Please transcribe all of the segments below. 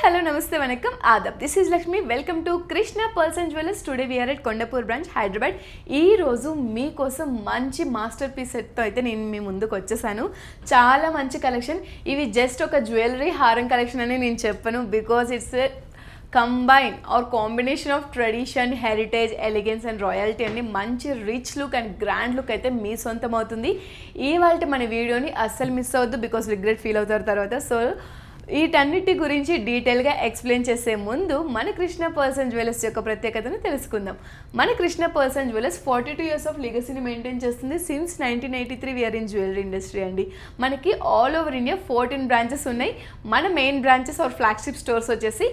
Hello, Namaste, Vanakkam, Adab. This is Lakshmi. Welcome to Krishna Pearls and Jewellers. Today we are at Kondapur branch, Hyderabad. ఈ రోజు మీకోసం మంచి master piece సెట్తో అయితే నేను మీ ముందుకు వచ్చేసాను. చాలా మంచి కలెక్షన్. ఇవి జస్ట్ ఒక జ్యువెలరీ హారం కలెక్షన్ అని నేను చెప్పను, because it's combine or combination of tradition, heritage, elegance and royalty అని మంచి rich look and grand look అయితే మీ సొంతం అవుతుంది. ఇవాళ మన వీడియోని అస్సలు మిస్ అవ్వద్దు, బికాస్ రిగ్రెట్ ఫీల్ అవుతారు తర్వాత. సో వీటన్నిటి గురించి డీటెయిల్గా ఎక్స్ప్లెయిన్ చేసే ముందు మన కృష్ణ పర్ల్స్ అండ్ జ్యువెలర్స్ యొక్క ప్రత్యేకతను తెలుసుకుందాం. మన Krishna pearls and jewellers 42 years of లెగసీని మెయింటైన్ చేస్తుంది. Since 1983 we're in jewellery industry అండి. మనకి ఆల్ ఓవర్ ఇండియా 14 బ్రాంచెస్ ఉన్నాయి. మన main branches are flagship stores వచ్చేసి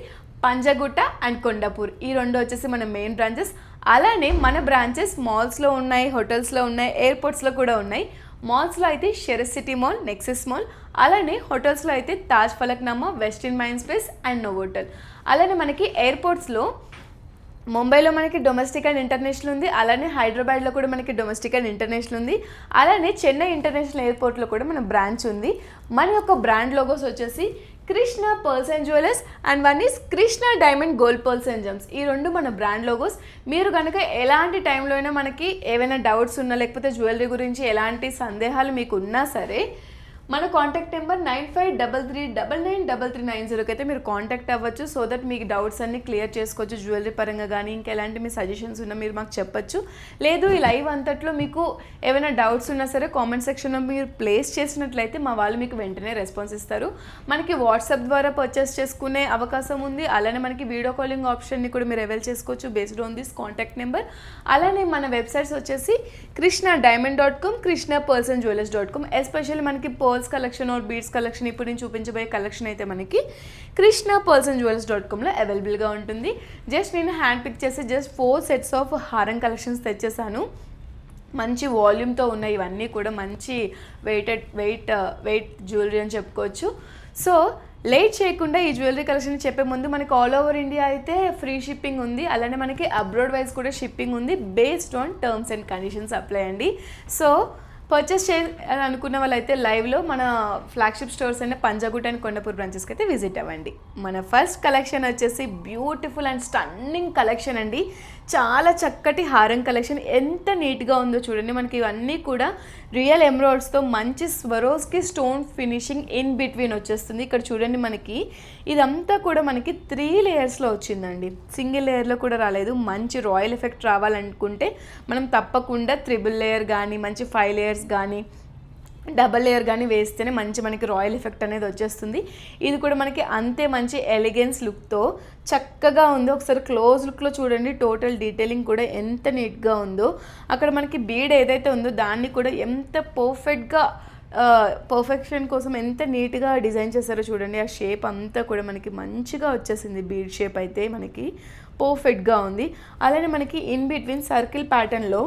పంజగుట్ట అండ్ కొండాపూర్, ఈ రెండు వచ్చేసి మన మెయిన్ బ్రాంచెస్. అలానే మన బ్రాంచెస్ మాల్స్లో ఉన్నాయి, హోటల్స్లో ఉన్నాయి, ఎయిర్పోర్ట్స్లో కూడా ఉన్నాయి. మాల్స్లో అయితే షెరస్ సిటీ మాల్, నెక్సెస్ మాల్, అలానే హోటల్స్లో అయితే Taj Falaknuma, Westin mind space and Novotel. అలానే మనకి ఎయిర్పోర్ట్స్లో ముంబైలో మనకి డొమెస్టిక్ అండ్ ఇంటర్నేషనల్ ఉంది, అలానే హైదరాబాద్లో కూడా మనకి డొమెస్టిక్ అండ్ ఇంటర్నేషనల్ ఉంది, అలానే చెన్నై ఇంటర్నేషనల్ ఎయిర్పోర్ట్లో కూడా మన బ్రాంచ్ ఉంది. మన యొక్క బ్రాండ్ లోగోస్ వచ్చేసి Krishna pearls and jewellers and one is Krishna diamond gold pearls and gems. ఈ రెండు మన బ్రాండ్ లోగోస్. మీరు కనుక ఎలాంటి టైంలో అయినా మనకి ఏవైనా డౌట్స్ ఉన్నా, లేకపోతే జ్యువెలరీ గురించి ఎలాంటి సందేహాలు మీకు ఉన్నా సరే మన కాంటాక్ట్ నెంబర్ 9533993390కి అయితే మీరు కాంటాక్ట్ అవ్వచ్చు. సో దట్ మీకు డౌట్స్ అన్ని క్లియర్ చేసుకోవచ్చు. జ్యువెలరీ పరంగా కానీ ఇంకా ఎలాంటి మీ సజెషన్స్ ఉన్నా మీరు మాకు చెప్పచ్చు. లేదు ఈ లైవ్ అంతట్లో మీకు ఏమైనా డౌట్స్ ఉన్నా సరే కామెంట్ సెక్షన్లో మీరు ప్లేస్ చేసినట్లయితే మా వాళ్ళు మీకు వెంటనే రెస్పాన్స్ ఇస్తారు. మనకి వాట్సాప్ ద్వారా పర్చేస్ చేసుకునే అవకాశం ఉంది. అలానే మనకి వీడియో కాలింగ్ ఆప్షన్ని కూడా మీరు అవైల్ చేసుకోవచ్చు based on this contact number. అలానే మన వెబ్సైట్స్ వచ్చేసి krishnadiamond.com, krishnapearlsandjewellers.com. ఎస్పెషల్లీ మనకి pearls collection or beads collection, ఇప్పుడు నేను చూపించబోయే కలెక్షన్ అయితే మనకి krishnapurlsandjewellers.comలో అవైలబుల్గా ఉంటుంది. జస్ట్ నేను హ్యాండ్ పిక్ చేసి జస్ట్ 4 sets ఆఫ్ హారం కలెక్షన్స్ తెచ్చేసాను. మంచి వాల్యూమ్తో ఉన్నాయి. ఇవన్నీ కూడా మంచి వెయిట్ జ్యువెలరీ అని చెప్పుకోవచ్చు. సో లేట్ చేయకుండా ఈ జ్యువెలరీ కలెక్షన్ చెప్పే ముందు మనకి ఆల్ ఓవర్ ఇండియా అయితే ఫ్రీ షిప్పింగ్ ఉంది. అలానే మనకి అబ్రాడ్ వైజ్ కూడా షిప్పింగ్ ఉంది. Based on terms and conditions apply అండి. సో పర్చేస్ చేయాలని అనుకున్న వాళ్ళైతే లైవ్లో మన ఫ్లాగ్షిప్ స్టోర్స్ అయిన పంజాగుట్ట అండ్ కొండపూర్ బ్రాంచెస్కి అయితే విజిట్ అవ్వండి. మన ఫస్ట్ కలెక్షన్ వచ్చేసి బ్యూటిఫుల్ అండ్ స్టన్నింగ్ కలెక్షన్ అండి. చాలా చక్కటి హారం కలెక్షన్. ఎంత నీట్గా ఉందో చూడండి. మనకి ఇవన్నీ కూడా రియల్ ఎమరాల్డ్స్తో మంచి Swarovski stone finishing in between వచ్చేస్తుంది. ఇక్కడ చూడండి, మనకి ఇదంతా కూడా మనకి 3 layers వచ్చిందండి. సింగిల్ లేయర్లో కూడా రాలేదు. మంచి రాయల్ ఎఫెక్ట్ రావాలనుకుంటే మనం తప్పకుండా 3 layer కానీ, మంచి 5 layers కానీ, డబల్ లేయర్ కానీ వేస్తేనే మంచి మనకి రాయల్ ఎఫెక్ట్ అనేది వచ్చేస్తుంది. ఇది కూడా మనకి అంతే మంచి ఎలిగెన్స్ లుక్తో చక్కగా ఉందో. ఒకసారి క్లోజ్ లుక్లో చూడండి. టోటల్ డీటెయిలింగ్ కూడా ఎంత నీట్గా ఉందో. అక్కడ మనకి బీడ్ ఏదైతే ఉందో దాన్ని కూడా ఎంత పర్ఫెక్షన్ కోసం ఎంత నీట్గా డిజైన్ చేశారో చూడండి. ఆ షేప్ అంతా కూడా మనకి మంచిగా వచ్చేసింది. బీడ్ షేప్ అయితే మనకి పర్ఫెక్ట్గా ఉంది. అలానే మనకి ఇన్ బిట్వీన్ సర్కిల్ ప్యాటర్న్లో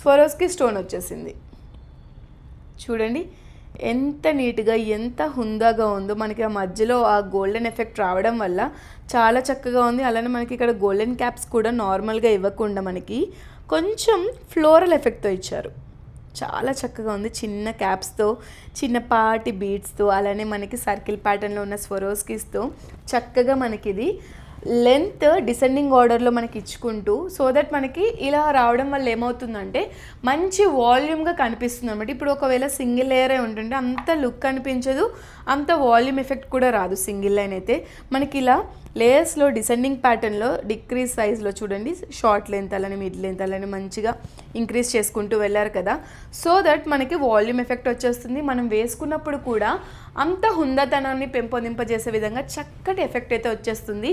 స్వరోస్కి స్టోన్ వచ్చేసింది. చూడండి ఎంత నీట్గా, ఎంత హుందాగా ఉందో. మనకి ఆ మధ్యలో ఆ గోల్డెన్ ఎఫెక్ట్ రావడం వల్ల చాలా చక్కగా ఉంది. అలానే మనకి ఇక్కడ గోల్డెన్ క్యాప్స్ కూడా నార్మల్గా ఇవ్వకుండా మనకి కొంచెం ఫ్లోరల్ ఎఫెక్ట్తో ఇచ్చారు. చాలా చక్కగా ఉంది. చిన్న క్యాప్స్తో, చిన్నపాటి బీడ్స్తో, అలానే మనకి సర్కిల్ ప్యాటర్న్లో ఉన్న స్వరోస్కిస్తో చక్కగా మనకి ఇది లెంత్ డిసెండింగ్ ఆర్డర్లో మనకి ఇచ్చుకుంటూ, సో దట్ మనకి ఇలా రావడం వల్ల ఏమవుతుందంటే మంచి వాల్యూమ్గా కనిపిస్తుంది అనమాట. ఇప్పుడు ఒకవేళ సింగిల్ లేయరే ఉంటుంటే అంత లుక్ అనిపించదు, అంత వాల్యూమ్ ఎఫెక్ట్ కూడా రాదు. సింగిల్ లైన్ అయితే మనకి ఇలా లేయర్స్లో డిసెండింగ్ ప్యాటర్న్లో డిక్రీజ్ సైజ్లో చూడండి, షార్ట్ లెంత్ అలానే మిడ్ లెంత్ అలానే మంచిగా ఇంక్రీజ్ చేసుకుంటూ వెళ్ళారు కదా. సో దట్ మనకి వాల్యూమ్ ఎఫెక్ట్ వచ్చేస్తుంది. మనం వేసుకున్నప్పుడు కూడా అంత హుందాతనాన్ని పెంపొందింపజేసే విధంగా చక్కటి ఎఫెక్ట్ అయితే వచ్చేస్తుంది.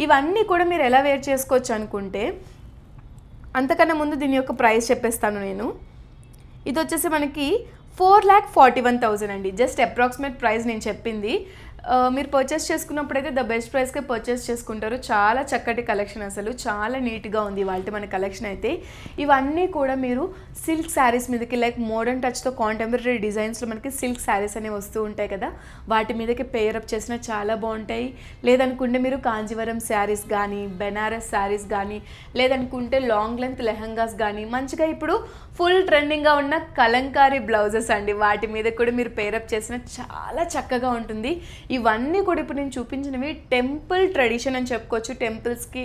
ఇవన్నీ కూడా మీరు ఎలా వేర్ చేసుకోవచ్చు అనుకుంటే, అంతకన్నా ముందు దీని యొక్క ప్రైస్ చెప్పేస్తాను నేను. ఇది వచ్చేసి మనకి 4,41,000 అండి. జస్ట్ అప్రాక్సిమేట్ ప్రైస్ నేను చెప్పింది. మీరు పర్చేస్ చేసుకున్నప్పుడైతే ద బెస్ట్ ప్రైస్కే పర్చేస్ చేసుకుంటారు. చాలా చక్కటి కలెక్షన్, అసలు చాలా నీట్గా ఉంది వాళ్ళ మన కలెక్షన్ అయితే. ఇవన్నీ కూడా మీరు సిల్క్ శారీస్ మీదకి, లైక్ మోడర్న్ టచ్తో కాంటెంపరీ డిజైన్స్లో మనకి సిల్క్ శారీస్ అనేవి వస్తూ ఉంటాయి కదా, వాటి మీదకి పేరప్ చేసిన చాలా బాగుంటాయి. లేదనుకుంటే మీరు కాంజీవరం శారీస్ కానీ, బెనారస్ శారీస్ కానీ, లేదనుకుంటే లాంగ్ లెంత్ లెహంగాస్ కానీ, మంచిగా ఇప్పుడు ఫుల్ ట్రెండింగ్గా ఉన్న కలంకారీ బ్లౌజెస్ అండి, వాటి మీద కూడా మీరు పేరప్ చేసిన చాలా చక్కగా ఉంటుంది. ఇవన్నీ కూడా ఇప్పుడు నేను చూపించినవి టెంపుల్ ట్రెడిషన్ అని చెప్పుకోవచ్చు. టెంపుల్స్కి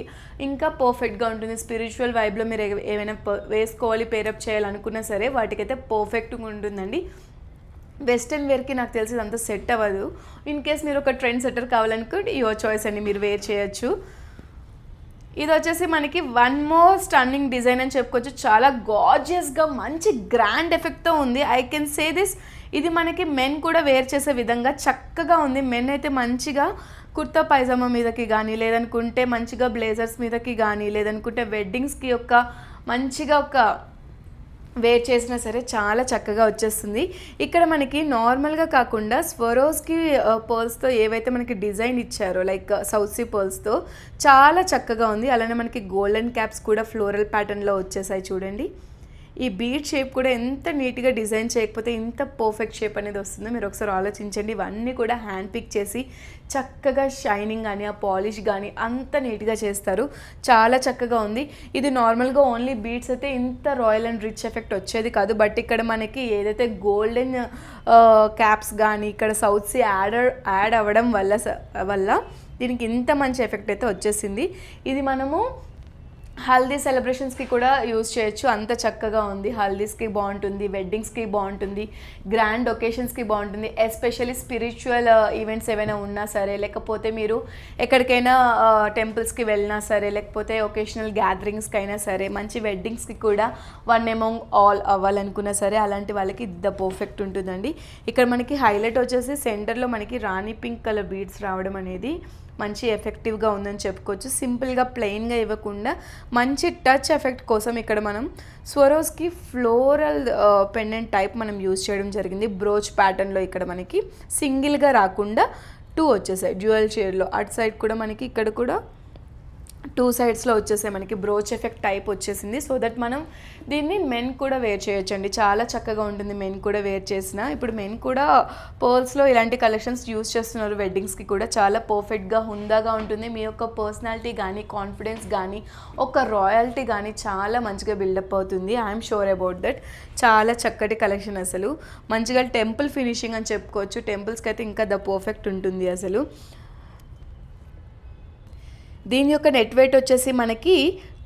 ఇంకా పర్ఫెక్ట్గా ఉంటుంది. స్పిరిచువల్ వైబ్లో మీరు ఏమైనా వేసుకోవాలి, పేరప్ చేయాలనుకున్నా సరే వాటికైతే పర్ఫెక్ట్గా ఉంటుందండి. వెస్ట్రన్ వేర్కి నాకు తెలిసి అంత సెట్ అవ్వదు. ఇన్ కేస్ మీరు ఒక ట్రెండ్ సెట్టర్ కావాలనుకుంటే యువర్ చాయిస్ అండి, మీరు వేర్ చేయొచ్చు. ఇది వచ్చేసి మనకి వన్ మోర్ స్టన్నింగ్ డిజైన్ అని చెప్పుకోవచ్చు. చాలా గార్జియస్గా మంచి గ్రాండ్ ఎఫెక్ట్తో ఉంది. ఐ కెన్ సే దిస్, ఇది మనకి మెన్ కూడా వేర్ చేసే విధంగా చక్కగా ఉంది. మెన్ అయితే మంచిగా కుర్తా పైజామా మీదకి కానీ, లేదనుకుంటే మంచిగా బ్లేజర్స్ మీదకి కానీ, లేదనుకుంటే వెడ్డింగ్స్కి మంచిగా వేర్ చేసినా సరే చాలా చక్కగా వచ్చేస్తుంది. ఇక్కడ మనకి నార్మల్గా కాకుండా స్వరోస్కి పర్ల్స్తో ఏవైతే మనకి డిజైన్ ఇచ్చారో లైక్ సౌత్ సీ పర్ల్స్తో చాలా చక్కగా ఉంది. అలానే మనకి గోల్డెన్ క్యాప్స్ కూడా ఫ్లోరల్ ప్యాటర్న్లో వచ్చేసాయి చూడండి. ఈ బీడ్ షేప్ కూడా ఎంత నీట్గా డిజైన్ చేయకపోతే ఇంత పర్ఫెక్ట్ షేప్ అనేది వస్తుందో మీరు ఒకసారి ఆలోచించండి. ఇవన్నీ కూడా హ్యాండ్ పిక్ చేసి చక్కగా షైనింగ్ కానీ ఆ పాలిష్ కానీ అంత నీట్గా చేస్తారు. చాలా చక్కగా ఉంది. ఇది నార్మల్గా ఓన్లీ బీడ్స్ అయితే ఇంత రాయల్ అండ్ రిచ్ ఎఫెక్ట్ వచ్చేది కాదు. బట్ ఇక్కడ మనకి ఏదైతే గోల్డెన్ క్యాప్స్ కానీ ఇక్కడ సౌత్ సీ యాడ్ అవ్వడం వల్ల దీనికి ఇంత మంచి ఎఫెక్ట్ అయితే వచ్చేసింది. ఇది మనము హల్దీ సెలబ్రేషన్స్కి కూడా యూజ్ చేయొచ్చు. అంత చక్కగా ఉంది. హల్దీస్కి బాగుంటుంది, వెడ్డింగ్స్కి బాగుంటుంది, గ్రాండ్ ఒకేషన్స్కి బాగుంటుంది. ఎస్పెషల్లీ స్పిరిచువల్ ఈవెంట్స్ ఏమైనా ఉన్నా సరే, లేకపోతే మీరు ఎక్కడికైనా టెంపుల్స్కి వెళ్ళినా సరే, లేకపోతే ఒకేషనల్ గ్యాదరింగ్స్కి అయినా సరే, మంచి వెడ్డింగ్స్కి కూడా వన్ అమాంగ్ ఆల్ అవ్వాలనుకున్నా సరే అలాంటి వాళ్ళకి ద పర్ఫెక్ట్ ఉంటుందండి. ఇక్కడ మనకి హైలైట్ వచ్చేసి సెంటర్లో మనకి రాణి పింక్ కలర్ బీడ్స్ రావడం అనేది మంచి ఎఫెక్టివ్గా ఉందని చెప్పుకోవచ్చు. సింపుల్గా ప్లెయిన్గా ఇవ్వకుండా మంచి టచ్ ఎఫెక్ట్ కోసం ఇక్కడ మనం స్వరోస్కి ఫ్లోరల్ పెండెంట్ టైప్ మనం యూజ్ చేయడం జరిగింది. బ్రోచ్ ప్యాటర్న్లో ఇక్కడ మనకి సింగిల్గా రాకుండా 2 వచ్చేసాయి డ్యూయల్ షేడ్లో. అటు సైడ్ కూడా మనకి ఇక్కడ కూడా 2 సైడ్స్లో వచ్చేసాయి మనకి బ్రోచ్ ఎఫెక్ట్ టైప్ వచ్చేసింది. సో దట్ మనం దీన్ని మెన్ కూడా వేర్ చేయొచ్చండి. చాలా చక్కగా ఉంటుంది మెన్ కూడా వేర్ చేసిన. ఇప్పుడు మెన్ కూడా పర్ల్స్లో ఇలాంటి కలెక్షన్స్ యూజ్ చేస్తున్నారు వెడ్డింగ్స్కి కూడా. చాలా పర్ఫెక్ట్గా హుందాగా ఉంటుంది. మీ యొక్క పర్సనాలిటీ కానీ, కాన్ఫిడెన్స్ కానీ, ఒక రాయల్టీ కానీ చాలా మంచిగా బిల్డప్ అవుతుంది. I'm sure about that. చాలా చక్కటి కలెక్షన్ అసలు. మంచిగా టెంపుల్ ఫినిషింగ్ అని చెప్పుకోవచ్చు. టెంపుల్స్కి అయితే ఇంకా ద పర్ఫెక్ట్ ఉంటుంది అసలు. దీని యొక్క నెట్ వెయిట్ వచ్చేసి మనకి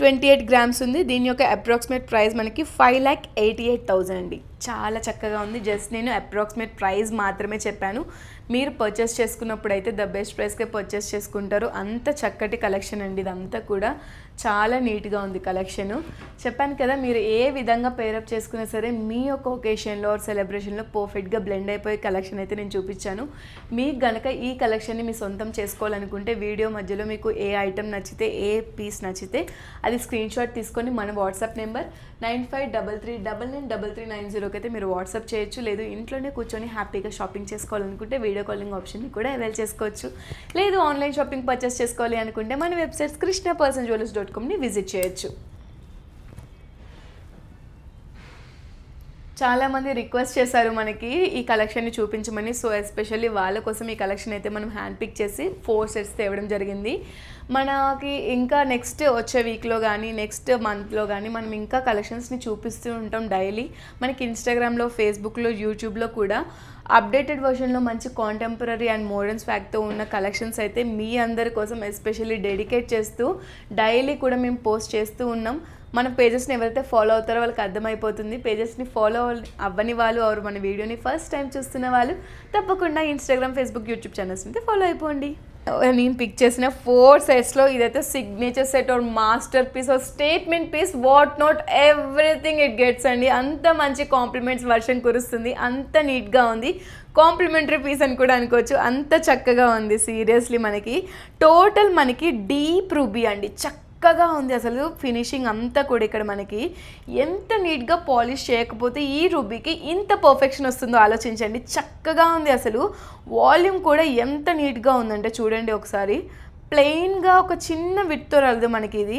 28 గ్రామ్స్ ఉంది. దీని యొక్క అప్రాక్సిమేట్ ప్రైస్ మనకి 5,88,000 అండి. చాలా చక్కగా ఉంది. జస్ట్ నేను అప్రాక్సిమేట్ ప్రైస్ మాత్రమే చెప్పాను. మీరు పర్చేస్ చేసుకున్నప్పుడు అయితే ద బెస్ట్ ప్రైస్కే పర్చేస్ చేసుకుంటారు. అంత చక్కటి కలెక్షన్ అండి. ఇదంతా కూడా చాలా నీట్గా ఉంది కలెక్షను. చెప్పాను కదా, మీరు ఏ విధంగా పేరప్ చేసుకున్నా సరే మీ యొక్క ఒకేషన్లో సెలబ్రేషన్లో పర్ఫెక్ట్గా బ్లెండ్ అయిపోయే కలెక్షన్ అయితే నేను చూపించాను. మీకు గనక ఈ కలెక్షన్ని మీ సొంతం చేసుకోవాలనుకుంటే వీడియో మధ్యలో మీకు ఏ ఐటెం నచ్చితే, ఏ పీస్ నచ్చితే అది స్క్రీన్ షాట్ తీసుకొని మన వాట్సాప్ నెంబర్ 9533993390కి అయితే మీరు వాట్సాప్ చేయొచ్చు. లేదు ఇంట్లోనే కూర్చొని హ్యాపీగా షాపింగ్ చేసుకోవాలనుకుంటే వీడియో కాలింగ్ ఆప్షన్ని కూడా అవైల్ చేసుకోవచ్చు. లేదు ఆన్లైన్ షాపింగ్ పర్చేస్ చేసుకోవాలి అనుకుంటే మన వెబ్సైట్స్ krishnapersonjewellers.comని విజిట్ చేయొచ్చు. చాలామంది రిక్వెస్ట్ చేశారు మనకి ఈ కలెక్షన్ని చూపించమని. సో ఎస్పెషల్లీ వాళ్ళ కోసం ఈ కలెక్షన్ అయితే మనం హ్యాండ్ పిక్ చేసి 4 సెట్స్ తేవడం జరిగింది. మనకి ఇంకా నెక్స్ట్ వచ్చే వీక్లో కానీ, నెక్స్ట్ మంత్లో కానీ మనం ఇంకా కలెక్షన్స్ని చూపిస్తూ ఉంటాం డైలీ. మనకి ఇన్స్టాగ్రామ్లో, ఫేస్బుక్లో, యూట్యూబ్లో కూడా అప్డేటెడ్ వర్షన్లో మంచి కాంటెంపరీ అండ్ మోడర్న్ స్వాగ్తో ఉన్న కలెక్షన్స్ అయితే మీ అందరి కోసం ఎస్పెషల్లీ డెడికేట్ చేస్తూ డైలీ కూడా మేము పోస్ట్ చేస్తూ ఉన్నాం. మన పేజెస్ని ఎవరైతే ఫాలో అవుతారో వాళ్ళకి అర్థమైపోతుంది. పేజెస్ని ఫాలో అవ్వని వాళ్ళు, ఎవరు మన వీడియోని ఫస్ట్ టైం చూస్తున్న వాళ్ళు తప్పకుండా ఇన్స్టాగ్రామ్, ఫేస్బుక్, యూట్యూబ్ ఛానల్స్ని అయితే ఫాలో అయిపోండి. నేను పిక్ చేసిన 4 సెట్స్లో ఇదైతే signature set or master piece or statement piece, what not everything it gets అండి. అంత మంచి కాంప్లిమెంట్స్ వర్షం కురుస్తుంది. అంత నీట్గా ఉంది. కాంప్లిమెంటరీ పీస్ అని కూడా అనుకోవచ్చు. అంత చక్కగా ఉంది. సీరియస్లీ మనకి టోటల్ మనకి డీప్ రూబీ అండి. చక్కగా ఉంది అసలు. ఫినిషింగ్ అంతా కూడా ఇక్కడ మనకి ఎంత నీట్గా పాలిష్ చేయకపోతే ఈ రూబీకి ఇంత పర్ఫెక్షన్ వస్తుందో ఆలోచించండి. చక్కగా ఉంది అసలు. వాల్యూమ్ కూడా ఎంత నీట్గా ఉందంటే చూడండి ఒకసారి. ప్లెయిన్గా ఒక చిన్న విడ్తో రాలేదు మనకి. ఇది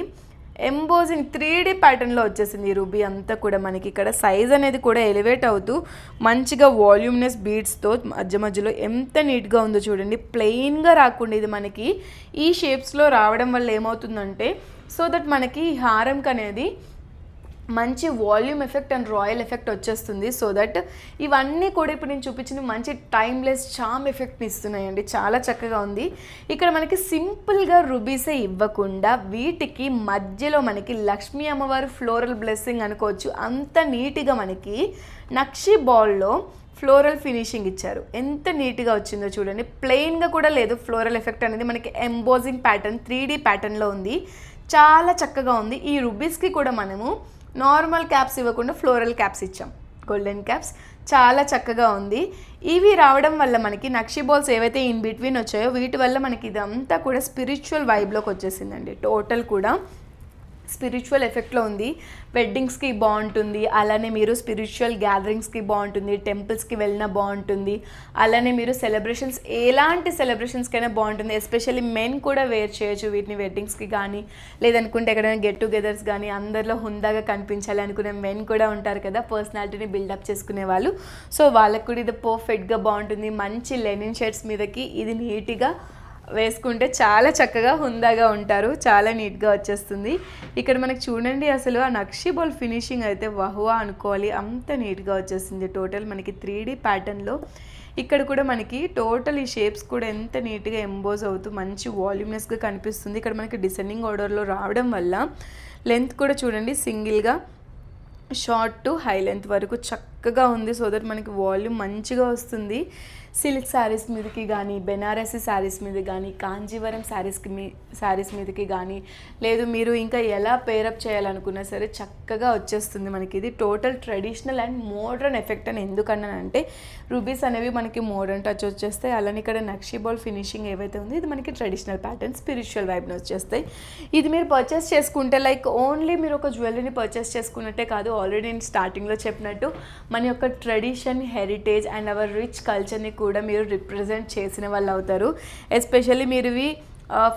ఎంబోజింగ్ 3D ప్యాటర్న్లో వచ్చేసింది ఈ రూబీ అంతా కూడా. మనకి ఇక్కడ సైజ్ అనేది కూడా ఎలివేట్ అవుతూ మంచిగా వాల్యూమ్నెస్ బీడ్స్తో మధ్య మధ్యలో ఎంత నీట్గా ఉందో చూడండి. ప్లెయిన్గా రాకుండా ఇది మనకి ఈ షేప్స్లో రావడం వల్ల ఏమవుతుందంటే సో దట్ మనకి హారంకి అనేది మంచి volume effect and royal effect వచ్చేస్తుంది. సో దట్ ఇవన్నీ కూడా ఇప్పుడు నేను చూపించిన మంచి టైమ్లెస్ చామ్ ఎఫెక్ట్ని ఇస్తున్నాయండి. చాలా చక్కగా ఉంది. ఇక్కడ మనకి సింపుల్గా రుబీసే ఇవ్వకుండా వీటికి మధ్యలో మనకి లక్ష్మీ అమ్మవారు ఫ్లోరల్ బ్లెస్సింగ్ అనుకోవచ్చు. అంత నీట్గా మనకి నక్షి బాల్లో ఫ్లోరల్ ఫినిషింగ్ ఇచ్చారు. ఎంత నీట్గా వచ్చిందో చూడండి. ప్లెయిన్గా కూడా లేదు. ఫ్లోరల్ ఎఫెక్ట్ అనేది మనకి ఎంబోజింగ్ ప్యాటర్న్ 3D ప్యాటర్న్లో ఉంది. చాలా చక్కగా ఉంది. ఈ రుబీస్కి కూడా మనము నార్మల్ క్యాప్స్ ఇవ్వకుండా ఫ్లోరల్ క్యాప్స్ ఇచ్చాం, గోల్డెన్ క్యాప్స్. చాలా చక్కగా ఉంది. ఇవి రావడం వల్ల మనకి నక్షి బాల్స్ ఏవైతే ఇన్ బిట్వీన్ వచ్చాయో వీటి వల్ల మనకి ఇదంతా కూడా స్పిరిచువల్ వైబ్లోకి వచ్చేసిందండి. టోటల్ కూడా స్పిరిచువల్ ఎఫెక్ట్లో ఉంది. వెడ్డింగ్స్కి బాగుంటుంది, అలానే మీరు స్పిరిచువల్ గ్యాదరింగ్స్కి బాగుంటుంది, టెంపుల్స్కి వెళ్ళినా బాగుంటుంది, అలానే మీరు సెలబ్రేషన్స్ ఎలాంటి సెలబ్రేషన్స్కైనా బాగుంటుంది. ఎస్పెషల్లీ మెన్ కూడా వేర్ చేయొచ్చు వీటిని వెడ్డింగ్స్కి కానీ, లేదనుకుంటే ఎక్కడైనా గెట్ టుగెదర్స్ కానీ, అందరిలో హుందాగా కనిపించాలి అనుకునే మెన్ కూడా ఉంటారు కదా, పర్సనాలిటీని బిల్డప్ చేసుకునే వాళ్ళు. సో వాళ్ళకు కూడా ఇది పర్ఫెక్ట్గా బాగుంటుంది. మంచి లెనిన్ షర్ట్స్ మీదకి ఇది నీట్గా వేసుకుంటే చాలా చక్కగా హుందాగా ఉంటారు. చాలా నీట్గా వచ్చేస్తుంది. ఇక్కడ మనకి చూడండి అసలు ఆ నక్షి బాల్ ఫినిషింగ్ అయితే వహువా అనుకోవాలి, అంత నీట్గా వచ్చేస్తుంది. టోటల్ మనకి 3D ప్యాటర్న్లో ఇక్కడ కూడా మనకి టోటల్ ఈ షేప్స్ కూడా ఎంత నీట్గా ఎంబోజ్ అవుతూ మంచి వాల్యూమ్నెస్గా కనిపిస్తుంది. ఇక్కడ మనకి డిసెండింగ్ ఆర్డర్లో రావడం వల్ల లెంత్ కూడా చూడండి సింగిల్గా షార్ట్ టు హై లెంత్ వరకు చక్కగా ఉంది. సో దట్ మనకి వాల్యూమ్ మంచిగా వస్తుంది. సిల్క్ శారీస్ మీదకి కానీ, బెనారసీ శారీస్ మీద కానీ, కాంజీవరం శారీస్ మీదకి కానీ, లేదు మీరు ఇంకా ఎలా పేరప్ చేయాలనుకున్నా సరే చక్కగా వచ్చేస్తుంది మనకి. ఇది total traditional and modern effect అని ఎందుకన్నానంటే రూబీస్ అనేవి మనకి మోడర్న్ టచ్ వచ్చేస్తాయి. అలానే ఇక్కడ నక్షి బాల్ ఫినిషింగ్ ఏవైతే ఉందో ఇది మనకి ట్రెడిషనల్ ప్యాటర్న్ స్పిరిచువల్ వైబ్ని వచ్చేస్తాయి. ఇది మీరు పర్చేస్ చేసుకుంటే లైక్ ఓన్లీ మీరు ఒక జ్యువెలరీని పర్చేస్ చేసుకున్నట్టే కాదు, ఆల్రెడీ నేను స్టార్టింగ్లో చెప్పినట్టు మన యొక్క tradition, heritage and hour rich కల్చర్ని కూడా మీరు రిప్రజెంట్ చేసిన వాళ్ళు అవుతారు. ఎస్పెషల్లీ మీరు ఇవి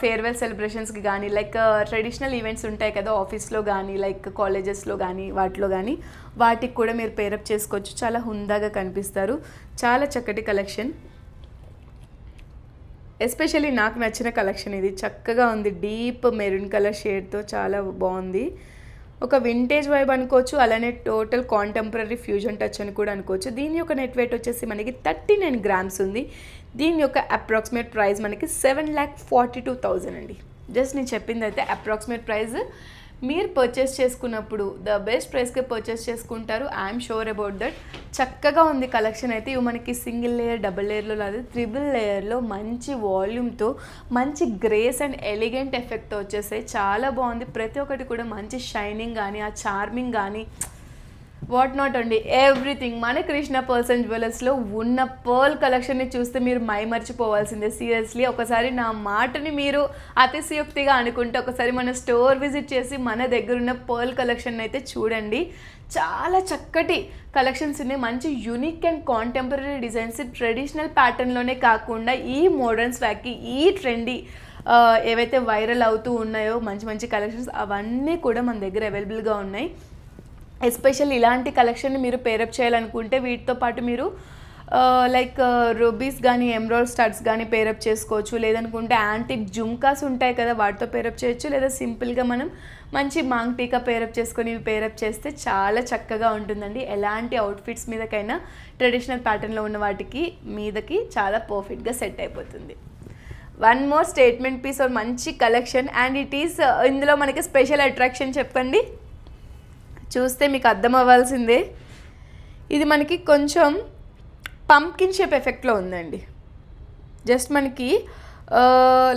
ఫేర్వెల్ సెలబ్రేషన్స్కి కానీ, లైక్ ట్రెడిషనల్ ఈవెంట్స్ ఉంటాయి కదా ఆఫీస్లో కానీ, లైక్ కాలేజెస్లో కానీ, వాటిలో కానీ వాటికి కూడా మీరు పేరప్ చేసుకోవచ్చు. చాలా హుందాగా కనిపిస్తారు. చాలా చక్కటి కలెక్షన్. ఎస్పెషల్లీ నాకు నచ్చిన కలెక్షన్ ఇది. చక్కగా ఉంది. డీప్ మెరూన్ కలర్ షేడ్తో చాలా బాగుంది. ఒక వింటేజ్ వైబ్ అనుకోవచ్చు, అలానే టోటల్ కాంటెంపరీ ఫ్యూజన్ టచ్ అని కూడా అనుకోవచ్చు. దీని యొక్క నెట్ వెయిట్ వచ్చేసి మనకి 39 గ్రామ్స్ ఉంది. దీని యొక్క అప్రాక్సిమేట్ ప్రైస్ మనకి 7,42,000 అండి. జస్ట్ నేను చెప్పింది అయితే అప్రాక్సిమేట్ ప్రైస్. మీరు పర్చేస్ చేసుకున్నప్పుడు ద బెస్ట్ ప్రైస్కే పర్చేస్ చేసుకుంటారు. I'm sure about that. చక్కగా ఉంది కలెక్షన్ అయితే. ఇవి మనకి సింగిల్ లేయర్, డబుల్ లేయర్లో లేదు, 3 లేయర్లో మంచి వాల్యూమ్తో మంచి గ్రేస్ అండ్ ఎలిగెంట్ ఎఫెక్ట్తో వచ్చేసాయి. చాలా బాగుంది. ప్రతి ఒక్కటి కూడా మంచి షైనింగ్ కానీ, ఆ చార్మింగ్ కానీ, వాట్ నాట్ అండి, ఎవ్రీథింగ్. మన కృష్ణ పర్ల్స్ అండ్ జ్యువెలర్స్లో ఉన్న పర్ల్ కలెక్షన్ని చూస్తే మీరు మర్చిపోవాల్సిందే. సీరియస్లీ ఒకసారి నా మాటని మీరు అతిశయోక్తిగా అనుకుంటే ఒకసారి మన స్టోర్ విజిట్ చేసి మన దగ్గర ఉన్న పర్ల్ కలెక్షన్ అయితే చూడండి. చాలా చక్కటి కలెక్షన్స్ ఉన్నాయి. మంచి unique and contemporary designs traditional ప్యాటర్న్లోనే కాకుండా ఈ మోడర్న్ స్వాక్కి, ఈ ట్రెండీ ఏవైతే వైరల్ అవుతూ ఉన్నాయో మంచి మంచి కలెక్షన్స్ అవన్నీ కూడా మన దగ్గర అవైలబుల్గా ఉన్నాయి. ఎస్పెషల్ ఇలాంటి కలెక్షన్ని మీరు పేరప్ చేయాలనుకుంటే వీటితో పాటు మీరు లైక్ రూబీస్ కానీ, ఎమరాల్డ్ స్టడ్స్ కానీ పేరప్ చేసుకోవచ్చు. లేదనుకుంటే యాంటిక్ జుమ్కాస్ ఉంటాయి కదా, వాటితో పేరప్ చేయొచ్చు. లేదా సింపుల్గా మనం మంచి మాంగ్ టీకా పేరప్ చేసుకొని ఇవి పేరప్ చేస్తే చాలా చక్కగా ఉంటుందండి. ఎలాంటి అవుట్ఫిట్స్ మీదకైనా ట్రెడిషనల్ ప్యాటర్న్లో ఉన్న వాటికి మీదకి చాలా పర్ఫెక్ట్గా సెట్ అయిపోతుంది. One more statement piece or మంచి కలెక్షన్ అండ్ ఇట్ ఈస్ ఇందులో మనకి స్పెషల్ అట్రాక్షన్ చెప్పండి, చూస్తే మీకు అర్థం అవ్వాల్సిందే. ఇది మనకి కొంచెం పంప్కిన్ షేప్ ఎఫెక్ట్లో ఉందండి. జస్ట్ మనకి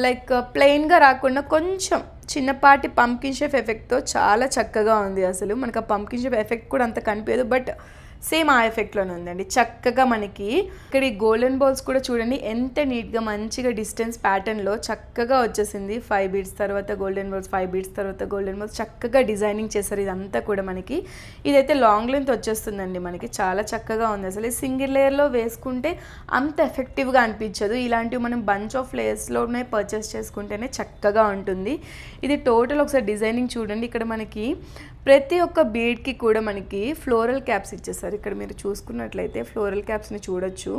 లైక్ ప్లెయిన్గా రాకుండా కొంచెం చిన్నపాటి పంప్కిన్ షేప్ ఎఫెక్ట్తో చాలా చక్కగా ఉంది. అసలు మనకు ఆ పంప్కిన్ షేప్ ఎఫెక్ట్ కూడా అంత కనిపించదు, బట్ సేమ్ ఆ ఎఫెక్ట్లోనే ఉందండి. చక్కగా మనకి ఇక్కడ ఈ గోల్డెన్ బాల్స్ కూడా చూడండి ఎంత నీట్గా మంచిగా డిస్టెన్స్ ప్యాటర్న్లో చక్కగా వచ్చేసింది. 5 బీడ్స్ తర్వాత గోల్డెన్ బాల్స్, 5 బీడ్స్ తర్వాత గోల్డెన్ బాల్స్, చక్కగా డిజైనింగ్ చేశారు. ఇదంతా కూడా మనకి ఇదైతే లాంగ్ లెంత్ వచ్చేస్తుందండి. మనకి చాలా చక్కగా ఉంది. అసలు ఈ సింగిల్ లేయర్లో వేసుకుంటే అంత ఎఫెక్టివ్గా అనిపించదు. ఇలాంటివి మనం బంచ్ ఆఫ్ లేయర్స్లోనే పర్చేస్ చేసుకుంటేనే చక్కగా ఉంటుంది. ఇది టోటల్ ఒకసారి డిజైనింగ్ చూడండి. ఇక్కడ మనకి ప్రతి ఒక్క బీడ్కి కూడా మనకి ఫ్లోరల్ క్యాప్స్ ఇచ్చేసారు. ఇక్కడ మీరు చూసుకున్నట్లయితే ఫ్లోరల్ క్యాప్స్ని చూడొచ్చు.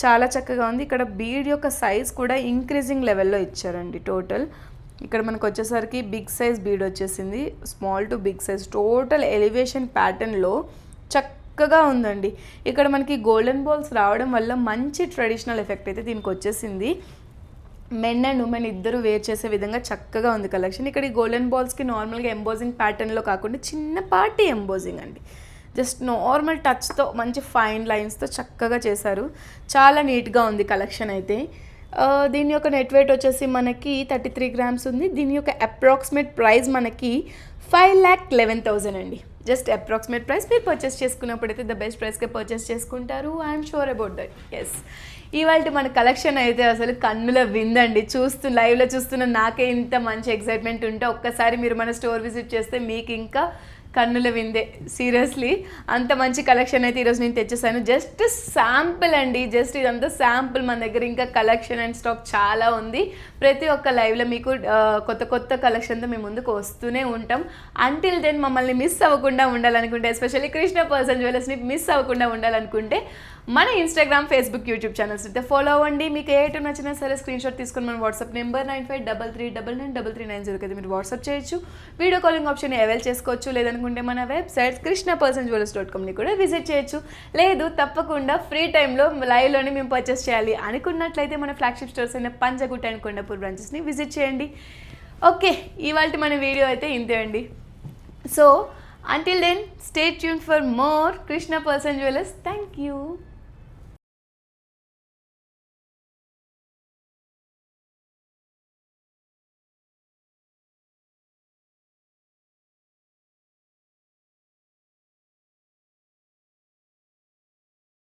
చాలా చక్కగా ఉంది. ఇక్కడ బీడ్ యొక్క సైజ్ కూడా ఇంక్రీజింగ్ లెవెల్లో ఇచ్చారండి. టోటల్ ఇక్కడ మనకు వచ్చేసరికి బిగ్ సైజ్ బీడ్ వచ్చేసింది, small to big size, total elevation ప్యాటర్న్లో చక్కగా ఉందండి. ఇక్కడ మనకి గోల్డెన్ బాల్స్ రావడం వల్ల మంచి ట్రెడిషనల్ ఎఫెక్ట్ అయితే దీనికి వచ్చేసింది. మెన్ అండ్ ఉమెన్ ఇద్దరు వేర్ చేసే విధంగా చక్కగా ఉంది కలెక్షన్. ఇక్కడ ఈ గోల్డెన్ బాల్స్కి నార్మల్గా ఎంబోజింగ్ ప్యాటర్న్లో కాకుండా చిన్నపాటి ఎంబోజింగ్ అండి, జస్ట్ నార్మల్ టచ్తో మంచి ఫైన్ లైన్స్తో చక్కగా చేశారు. చాలా నీట్గా ఉంది కలెక్షన్ అయితే. దీని యొక్క నెట్ వెయిట్ వచ్చేసి మనకి 33 grams ఉంది. దీని యొక్క అప్రాక్సిమేట్ ప్రైస్ మనకి 5,11,000 అండి. Just approximate price. మీరు పర్చేస్ చేసుకున్నప్పుడైతే ద బెస్ట్ ప్రైస్కే పర్చేస్ చేసుకుంటారు. I'm sure about that. Yes, ఇవాళ మన కలెక్షన్ అయితే అసలు కన్నుల విందండి. లైవ్లో చూస్తున్న నాకే ఇంత మంచి ఎక్సైట్మెంట్ ఉంటే ఒక్కసారి మీరు మన స్టోర్ విజిట్ చేస్తే మీకు ఇంకా కన్నుల విందే. సీరియస్లీ అంత మంచి కలెక్షన్ అయితే ఈరోజు నేను తెచ్చేసాను. జస్ట్ శాంపుల్ అండి, జస్ట్ ఇదంతా శాంపుల్. మన దగ్గర ఇంకా కలెక్షన్ అండ్ స్టాక్ చాలా ఉంది. ప్రతి ఒక్క లైవ్లో మీకు కొత్త కొత్త కలెక్షన్తో మేము ముందుకు వస్తూనే ఉంటాం. అంటిల్ దెన్ మమ్మల్ని మిస్ అవ్వకుండా ఉండాలనుకుంటే, ఎస్పెషల్లీ కృష్ణ పర్సన్ జ్యువెలర్స్ని మిస్ అవ్వకుండా ఉండాలనుకుంటే మన ఇన్స్టాగ్రామ్, ఫేస్బుక్, యూట్యూబ్ ఛానల్స్ అయితే ఫాలో అవ్వండి. మీకు ఏ ఐటమ్ నచ్చినా సరే స్క్రీన్ షాట్ తీసుకొని మన వాట్సాప్ నెంబర్ 9533993390 అయితే మీరు వాట్సాప్ చేయొచ్చు. వీడియో కాలింగ్ ఆప్షన్ అవైల్ చేసుకోవచ్చు. లేదనుకుంటే మన వెబ్సైట్ krishnapersonjewellers.comని కూడా విజిట్ చేయొచ్చు. లేదు తప్పకుండా ఫ్రీ టైంలో లైవ్లోనే మేము పర్చేస్ చేయాలి అనుకున్నట్లయితే మన ఫ్లాగ్షిప్ స్టోర్స్ అయిన పంజగుట్ట అండ్ కొండాపూర్ బ్రాంచెస్ని విజిట్ చేయండి. ఓకే, ఇవాళ మన వీడియో అయితే ఇంతే అండి. So until then, stay tuned for more Krishna Person Jewelers. Thank you.